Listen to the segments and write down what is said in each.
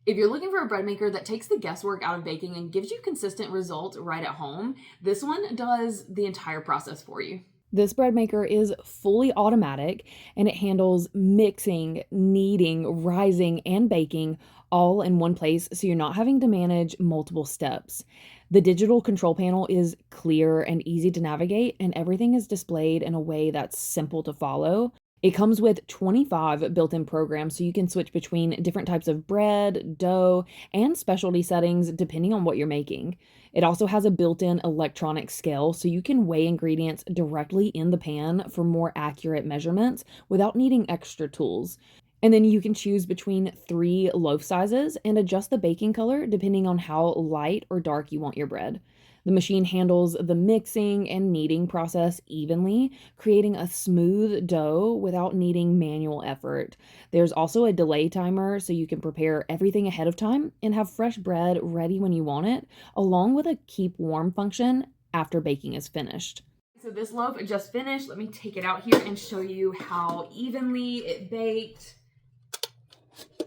If you're looking for a bread maker that takes the guesswork out of baking and gives you consistent results right at home, this one does the entire process for you. This bread maker is fully automatic and it handles mixing, kneading, rising, and baking all in one place, so you're not having to manage multiple steps. The digital control panel is clear and easy to navigate, and everything is displayed in a way that's simple to follow. It comes with 25 built-in programs, so you can switch between different types of bread, dough, and specialty settings depending on what you're making. It also has a built-in electronic scale, so you can weigh ingredients directly in the pan for more accurate measurements without needing extra tools. And then you can choose between 3 loaf sizes and adjust the baking color depending on how light or dark you want your bread. The machine handles the mixing and kneading process evenly, creating a smooth dough without needing manual effort. There's also a delay timer, so you can prepare everything ahead of time and have fresh bread ready when you want it, along with a keep warm function after baking is finished. So this loaf just finished. Let me take it out here and show you how evenly it baked.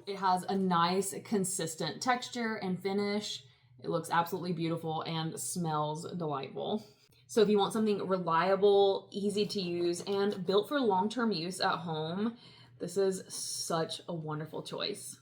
It has a nice consistent texture and finish. It looks absolutely beautiful and smells delightful. So if you want something reliable, easy to use, and built for long-term use at home, this is such a wonderful choice.